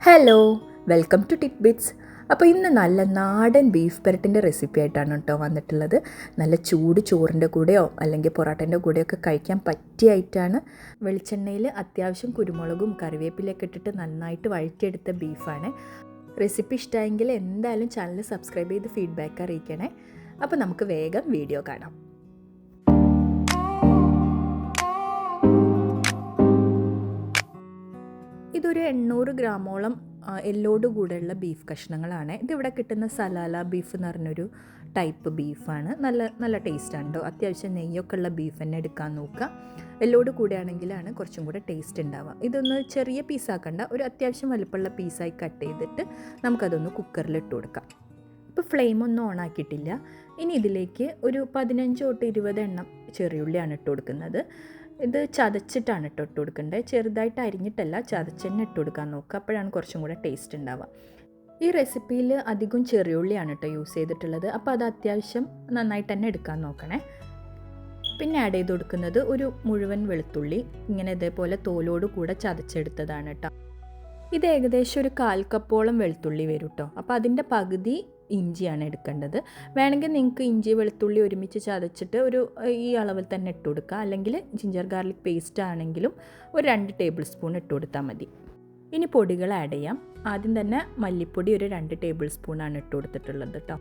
Hello, welcome to tick bits. അപ്പോൾ ഇന്ന് നല്ല നാടൻ ബീഫ് പെരട്ടിൻ്റെ റെസിപ്പി ആയിട്ടാണ് കേട്ടോ വന്നിട്ടുള്ളത്. നല്ല ചൂട് ചോറിൻ്റെ കൂടെയോ അല്ലെങ്കിൽ പൊറോട്ടേൻ്റെ കൂടെയൊക്കെ കഴിക്കാൻ പറ്റിയ ഐറ്റമാണ്. വെളിച്ചെണ്ണയിൽ അത്യാവശ്യം കുരുമുളകും കറിവേപ്പിലൊക്കെ ഇട്ടിട്ട് നന്നായിട്ട് വഴറ്റിയെടുത്ത ബീഫാണ്. റെസിപ്പി ഇഷ്ടമായെങ്കിൽ എന്തായാലും ചാനൽ സബ്സ്ക്രൈബ് ചെയ്ത് ഫീഡ്ബാക്ക് അറിയിക്കണേ. അപ്പോൾ നമുക്ക് വേഗം വീഡിയോ കാണാം. ഇതൊരു 800 ഗ്രാമോളം എല്ലോട് കൂടെയുള്ള ബീഫ് കഷ്ണങ്ങളാണ്. ഇതിവിടെ കിട്ടുന്ന സലാല ബീഫ് എന്ന് പറഞ്ഞൊരു ടൈപ്പ് ബീഫാണ്. നല്ല ടേസ്റ്റാണ് കേട്ടോ. അത്യാവശ്യം നെയ്യൊക്കെ ഉള്ള ബീഫ് തന്നെ എടുക്കാൻ നോക്കുക. എല്ലോട് കൂടെയാണെങ്കിലാണ് കുറച്ചും കൂടെ ടേസ്റ്റ് ഉണ്ടാവുക. ഇതൊന്ന് ചെറിയ പീസാക്കണ്ട, ഒരു അത്യാവശ്യം വലുപ്പമുള്ള പീസായി കട്ട് ചെയ്തിട്ട് നമുക്കതൊന്ന് കുക്കറിൽ ഇട്ട് കൊടുക്കാം. ഇപ്പോൾ ഫ്ലെയിമൊന്നും ഓണാക്കിയിട്ടില്ല. ഇനി ഇതിലേക്ക് ഒരു 15 തൊട്ട് 20 എണ്ണം ചെറിയുള്ളിയാണ് ഇട്ട് കൊടുക്കുന്നത്. ഇത് ചതച്ചിട്ടാണ് ഇട്ട് കൊടുക്കേണ്ടത്. ചെറുതായിട്ട് അരിഞ്ഞിട്ടല്ല, ചതച്ചെന്നെ ഇട്ട് കൊടുക്കാൻ നോക്കുക. അപ്പോഴാണ് കുറച്ചും കൂടെ ടേസ്റ്റ് ഉണ്ടാവുക. ഈ റെസിപ്പിയിൽ അധികം ചെറിയുള്ളിയാണ് കേട്ടോ യൂസ് ചെയ്തിട്ടുള്ളത്. അപ്പോൾ അത് അത്യാവശ്യം നന്നായിട്ട് തന്നെ എടുക്കാൻ നോക്കണേ. പിന്നെ ആഡ് ചെയ്ത് കൊടുക്കുന്നത് ഒരു മുഴുവൻ വെളുത്തുള്ളി, ഇങ്ങനെ ഇതേപോലെ തോലോട് കൂടെ ചതച്ചെടുത്തതാണ് കേട്ടോ. ഇത് ഏകദേശം ഒരു 1/4 കപ്പോളം വെളുത്തുള്ളി വരും കേട്ടോ. അപ്പോൾ അതിൻ്റെ പകുതി ഇഞ്ചിയാണ് എടുക്കേണ്ടത്. വേണമെങ്കിൽ നിങ്ങൾക്ക് ഇഞ്ചി വെളുത്തുള്ളി ഒരുമിച്ച് ചതച്ചിട്ട് ഈ അളവിൽ തന്നെ ഇട്ട് കൊടുക്കുക. അല്ലെങ്കിൽ ജിഞ്ചർ ഗാർലിക് പേസ്റ്റ് ആണെങ്കിലും ഒരു 2 ടേബിൾ സ്പൂൺ ഇട്ട് കൊടുത്താൽ മതി. ഇനി പൊടികൾ ആഡ് ചെയ്യാം. ആദ്യം തന്നെ മല്ലിപ്പൊടി ഒരു 2 ടേബിൾ സ്പൂണാണ് ഇട്ട് കൊടുത്തിട്ടുള്ളത് കേട്ടോ.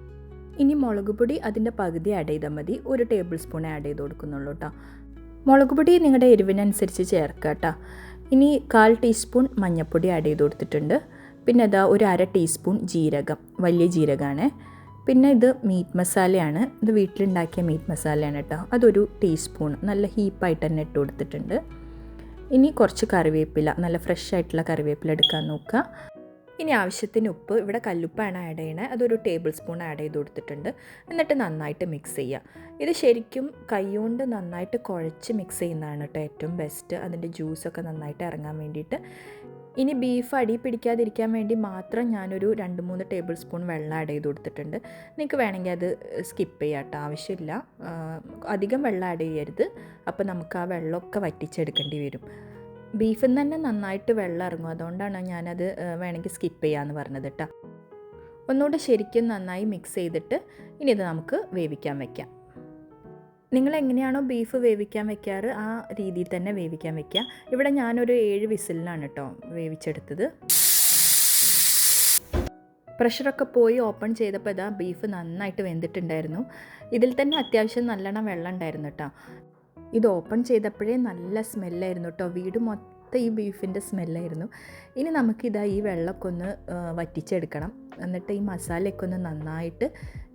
ഇനി മുളക് പൊടി അതിൻ്റെ പകുതി ആഡ് ചെയ്താൽ മതി. 1 ടേബിൾ സ്പൂൺ ആഡ് ചെയ്ത് കൊടുക്കുന്നുള്ളൂ കേട്ടോ. മുളക് പൊടി നിങ്ങളുടെ എരിവിനനുസരിച്ച് ചേർക്കുക കേട്ടോ. ഇനി 1/4 ടീസ്പൂൺ മഞ്ഞൾപ്പൊടി ആഡ് ചെയ്ത് കൊടുത്തിട്ടുണ്ട്. പിന്നെ ഇതാ ഒരു 1/2 ടീസ്പൂൺ ജീരകം, വലിയ ജീരകമാണ്. പിന്നെ ഇത് മീറ്റ് മസാലയാണ്. ഇത് വീട്ടിലുണ്ടാക്കിയ മീറ്റ് മസാലയാണ് കേട്ടോ. അതൊരു ടീസ്പൂൺ നല്ല ഹീപ്പായിട്ട് തന്നെ ഇട്ട് കൊടുത്തിട്ടുണ്ട്. ഇനി കുറച്ച് കറിവേപ്പില, നല്ല ഫ്രഷ് ആയിട്ടുള്ള കറിവേപ്പില എടുക്കാൻ നോക്കുക. ഇനി ആവശ്യത്തിന് ഉപ്പ്, ഇവിടെ കല്ലുപ്പാണ് ആഡ് ചെയ്യണത്. അതൊരു ടേബിൾ സ്പൂൺ ആഡ് ചെയ്ത് കൊടുത്തിട്ടുണ്ട്. എന്നിട്ട് നന്നായിട്ട് മിക്സ് ചെയ്യുക. ഇത് ശരിക്കും കൈകൊണ്ട് നന്നായിട്ട് കുഴച്ച് മിക്സ് ചെയ്യുന്നതാണ് കേട്ടോ ഏറ്റവും ബെസ്റ്റ്, അതിൻ്റെ ജ്യൂസൊക്കെ നന്നായിട്ട് ഇറങ്ങാൻ വേണ്ടിയിട്ട്. ഇനി ബീഫ് അടി പിടിക്കാതിരിക്കാൻ വേണ്ടി മാത്രം ഞാനൊരു 2-3 ടേബിൾ സ്പൂൺ വെള്ളം ആഡ് ചെയ്ത് കൊടുത്തിട്ടുണ്ട്. നിങ്ങൾക്ക് വേണമെങ്കിൽ അത് സ്കിപ്പ് ചെയ്യാം കേട്ടോ, ആവശ്യമില്ല. അധികം വെള്ളം ആഡ് ചെയ്യരുത്. അപ്പോൾ നമുക്ക് ആ വെള്ളമൊക്കെ വറ്റിച്ചെടുക്കേണ്ടി വരും. ബീഫിൽ നിന്ന് തന്നെ നന്നായിട്ട് വെള്ളം ഇറങ്ങും. അതുകൊണ്ടാണ് ഞാനത് വേണമെങ്കിൽ സ്കിപ്പ് ചെയ്യാമെന്ന് പറഞ്ഞത് കേട്ടോ. ഒന്നുകൂടെ ശരിക്കും നന്നായി മിക്സ് ചെയ്തിട്ട് ഇനി ഇത് നമുക്ക് വേവിക്കാൻ വയ്ക്കാം. നിങ്ങൾ എങ്ങനെയാണോ ബീഫ് വേവിക്കാൻ വെക്കാറ് ആ രീതിയിൽ തന്നെ വേവിക്കാൻ വെക്കുക. ഇവിടെ ഞാനൊരു 7 വിസിലിനാണ് കേട്ടോ വേവിച്ചെടുത്തത്. പ്രഷറൊക്കെ പോയി ഓപ്പൺ ചെയ്തപ്പോൾ ഇതാ ബീഫ് നന്നായിട്ട് വെന്തിട്ടുണ്ടായിരുന്നു. ഇതിൽ തന്നെ അത്യാവശ്യം നല്ലോണം വെള്ളം ഉണ്ടായിരുന്നു കേട്ടോ. ഇത് ഓപ്പൺ ചെയ്തപ്പോഴേ നല്ല സ്മെല്ലായിരുന്നു കേട്ടോ. വീട് മൊത്തം ഈ ബീഫിൻ്റെ സ്മെല്ലായിരുന്നു. ഇനി നമുക്കിതാ ഈ വെള്ളമൊക്കെ ഒന്ന് വറ്റിച്ചെടുക്കണം. എന്നിട്ട് ഈ മസാലയൊക്കെ ഒന്ന് നന്നായിട്ട്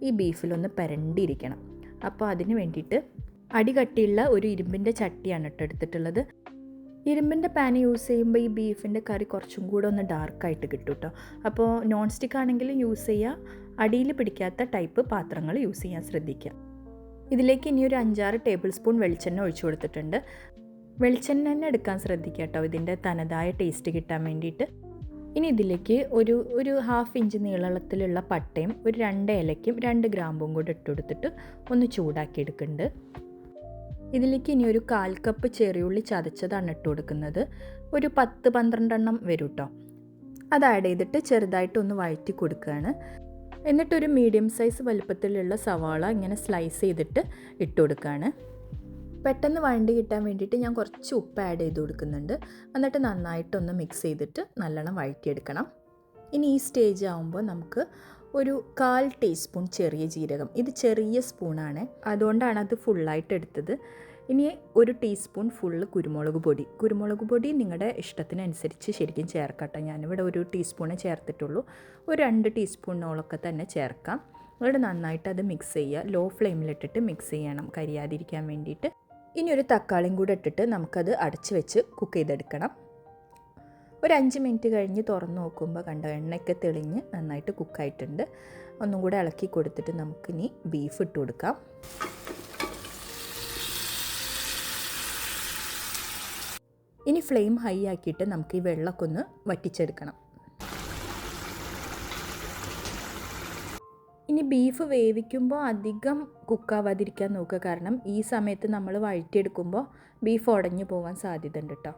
ഈ ബീഫിലൊന്ന് പുരണ്ടിരിക്കണം. അപ്പോൾ അതിന് വേണ്ടിയിട്ട് അടികട്ടിയുള്ള ഒരു ഇരുമ്പിൻ്റെ ചട്ടിയാണ് കേട്ടോ എടുത്തിട്ടുള്ളത്. ഇരുമ്പിൻ്റെ പാൻ യൂസ് ചെയ്യുമ്പോൾ ഈ ബീഫിൻ്റെ കറി കുറച്ചും കൂടെ ഒന്ന് ഡാർക്കായിട്ട് കിട്ടും കേട്ടോ. അപ്പോൾ നോൺ സ്റ്റിക്ക് ആണെങ്കിലും യൂസ് ചെയ്യുക. അടിയിൽ പിടിക്കാത്ത ടൈപ്പ് പാത്രങ്ങൾ യൂസ് ചെയ്യാൻ ശ്രദ്ധിക്കുക. ഇതിലേക്ക് ഇനി ഒരു 5-6 ടേബിൾ സ്പൂൺ വെളിച്ചെണ്ണ ഒഴിച്ചു കൊടുത്തിട്ടുണ്ട്. വെളിച്ചെണ്ണ തന്നെ എടുക്കാൻ ശ്രദ്ധിക്കുക കേട്ടോ, ഇതിൻ്റെ തനതായ ടേസ്റ്റ് കിട്ടാൻ വേണ്ടിയിട്ട്. ഇനി ഇതിലേക്ക് ഒരു 1/2 ഇഞ്ച് നീളത്തിലുള്ള പട്ടയും ഒരു 2 ഏലയ്ക്കും 2 ഗ്രാമ്പും കൂടെ ഇട്ട് കൊടുത്തിട്ട് ഒന്ന് ചൂടാക്കി എടുക്കുന്നുണ്ട്. ഇതിലേക്ക് ഇനി ഒരു 1/4 കപ്പ് ചെറിയുള്ളി ചതച്ചതാണ് ഇട്ട് കൊടുക്കുന്നത്. ഒരു 10-12 എണ്ണം വരും കേട്ടോ. അത് ആഡ് ചെയ്തിട്ട് ചെറുതായിട്ട് ഒന്ന് വഴറ്റി കൊടുക്കുകയാണ്. എന്നിട്ടൊരു മീഡിയം സൈസ് വലുപ്പത്തിലുള്ള സവാള ഇങ്ങനെ സ്ലൈസ് ചെയ്തിട്ട് ഇട്ട് കൊടുക്കുകയാണ്. പെട്ടെന്ന് വഴണ്ടി കിട്ടാൻ വേണ്ടിയിട്ട് ഞാൻ കുറച്ച് ഉപ്പ് ആഡ് ചെയ്ത് കൊടുക്കുന്നുണ്ട്. എന്നിട്ട് നന്നായിട്ടൊന്ന് മിക്സ് ചെയ്തിട്ട് നല്ലോണം വഴറ്റിയെടുക്കണം. ഇനി ഈ സ്റ്റേജ് ആകുമ്പോൾ നമുക്ക് ഒരു 1/4 ടീസ്പൂൺ ചെറിയ ജീരകം, ഇത് ചെറിയ സ്പൂണാണ്, അതുകൊണ്ടാണ് അത് ഫുള്ളായിട്ട് എടുത്തത്. ഇനി 1 ടീസ്പൂൺ ഫുള്ള് കുരുമുളക് പൊടി നിങ്ങളുടെ ഇഷ്ടത്തിനനുസരിച്ച് ശരിക്കും ചേർക്കട്ടെ. ഞാനിവിടെ 1 ടീസ്പൂണേ ചേർത്തിട്ടുള്ളൂ. ഒരു 2 ടീസ്പൂണോളൊക്കെ തന്നെ ചേർക്കാം. ഇവിടെ നന്നായിട്ട് അത് മിക്സ് ചെയ്യുക. ലോ ഫ്ലെയിമിലിട്ടിട്ട് മിക്സ് ചെയ്യണം കരിയാതിരിക്കാൻ വേണ്ടിയിട്ട്. ഇനി ഒരു തക്കാളിയും കൂടെ ഇട്ടിട്ട് നമുക്കത് അടച്ച് വെച്ച് കുക്ക് ചെയ്തെടുക്കണം. ഒരു 5 മിനിറ്റ് കഴിഞ്ഞ് തുറന്ന് നോക്കുമ്പോൾ കണ്ടോ എണ്ണയൊക്കെ തെളിഞ്ഞ് നന്നായിട്ട് കുക്കായിട്ടുണ്ട്. ഒന്നും കൂടെ ഇളക്കി കൊടുത്തിട്ട് നമുക്കിനി ബീഫ് ഇട്ട് കൊടുക്കാം. ഇനി ഫ്ലെയിം ഹൈ ആക്കിയിട്ട് നമുക്ക് ഈ വെള്ളമൊക്കെ ഒന്ന് വറ്റിച്ചെടുക്കണം. ഇനി ബീഫ് വേവിക്കുമ്പോൾ അധികം കുക്കാവാതിരിക്കാൻ നോക്കുക. കാരണം ഈ സമയത്ത് നമ്മൾ വഴറ്റിയെടുക്കുമ്പോൾ ബീഫ് ഉടഞ്ഞു പോകാൻ സാധ്യത ഉണ്ട് കേട്ടോ.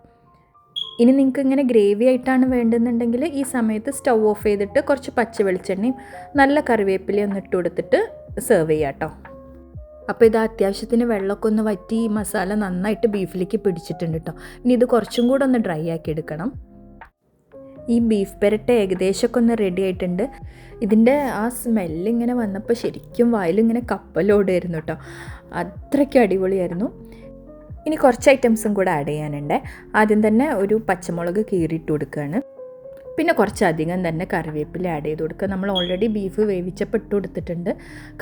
ഇനി നിങ്ങൾക്ക് ഇങ്ങനെ ഗ്രേവി ആയിട്ടാണ് വേണ്ടുന്നുണ്ടെങ്കിൽ ഈ സമയത്ത് സ്റ്റൗ ഓഫ് ചെയ്തിട്ട് കുറച്ച് പച്ച വെളിച്ചെണ്ണയും നല്ല കറിവേപ്പിലയും ഒന്ന് ഇട്ട് കൊടുത്തിട്ട് സെർവ് ചെയ്യാം കേട്ടോ. അപ്പോൾ ഇത് അത്യാവശ്യത്തിന് വെള്ളമൊക്കെ ഒന്ന് വറ്റി ഈ മസാല നന്നായിട്ട് ബീഫിലേക്ക് പിടിച്ചിട്ടുണ്ട് കേട്ടോ. ഇനി ഇത് കുറച്ചും കൂടെ ഒന്ന് ഡ്രൈ ആക്കി എടുക്കണം. ഈ ബീഫ് പെരട്ട് ഏകദേശമൊക്കെ ഒന്ന് റെഡി ആയിട്ടുണ്ട്. ഇതിൻ്റെ ആ സ്മെല്ലിങ്ങനെ വന്നപ്പോൾ ശരിക്കും വായിലിങ്ങനെ കപ്പലോടായിരുന്നു കേട്ടോ. അത്രയ്ക്ക് അടിപൊളിയായിരുന്നു. ഇനി കുറച്ച് ഐറ്റംസും കൂടെ ആഡ് ചെയ്യാനുണ്ട്. ആദ്യം തന്നെ ഒരു പച്ചമുളക് കീറിയിട്ട് കൊടുക്കുകയാണ്. പിന്നെ കുറച്ചധികം തന്നെ കറിവേപ്പില ആഡ് ചെയ്ത് കൊടുക്കുക. നമ്മൾ ഓൾറെഡി ബീഫ് വേവിച്ചപ്പോൾ ഇട്ട് കൊടുത്തിട്ടുണ്ട്.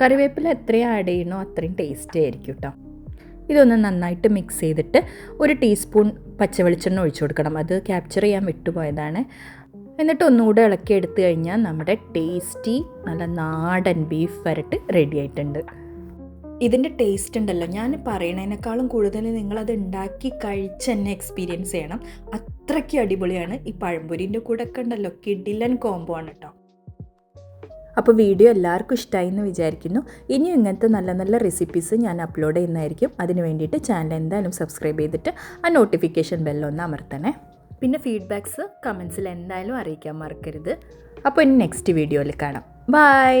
കറിവേപ്പില എത്രയും ആഡ് ചെയ്യണോ അത്രയും ടേസ്റ്റി ആയിരിക്കും കേട്ടോ. ഇതൊന്ന് നന്നായിട്ട് മിക്സ് ചെയ്തിട്ട് ഒരു ടീസ്പൂൺ പച്ചവെളിച്ചെണ്ണ ഒഴിച്ചു കൊടുക്കണം. അത് ക്യാപ്ചർ ചെയ്യാൻ വിട്ടുപോയതാണ്. എന്നിട്ട് ഒന്നുകൂടെ ഇളക്കി എടുത്തു കഴിഞ്ഞാൽ നമ്മുടെ ടേസ്റ്റി നല്ല നാടൻ ബീഫ് വരട്ട് റെഡി ആയിട്ടുണ്ട്. ഇതിൻ്റെ ടേസ്റ്റ് ഉണ്ടല്ലോ, ഞാൻ പറയണതിനേക്കാളും കൂടുതൽ നിങ്ങളത് ഉണ്ടാക്കി കഴിച്ച് തന്നെ എക്സ്പീരിയൻസ് ചെയ്യണം. അത്രയ്ക്ക് അടിപൊളിയാണ്. ഈ പഴംപൊരിൻ്റെ കൂടെ ഒക്കെ ഉണ്ടല്ലോ, കിടിലൻ കോംബോ ആണ് കേട്ടോ. അപ്പോൾ വീഡിയോ എല്ലാവർക്കും ഇഷ്ടമായി എന്ന് വിചാരിക്കുന്നു. ഇനിയും ഇങ്ങനത്തെ നല്ല നല്ല റെസിപ്പീസ് ഞാൻ അപ്ലോഡ് ചെയ്യുന്നതായിരിക്കും. അതിന് വേണ്ടിയിട്ട് ചാനൽ എന്തായാലും സബ്സ്ക്രൈബ് ചെയ്തിട്ട് ആ നോട്ടിഫിക്കേഷൻ ബെല്ലൊന്ന് അമർത്തണേ. പിന്നെ ഫീഡ്ബാക്ക്സ് കമൻസിൽ എന്തായാലും അറിയിക്കാൻ മറക്കരുത്. അപ്പോൾ ഇനി നെക്സ്റ്റ് വീഡിയോയിൽ കാണാം. ബൈ.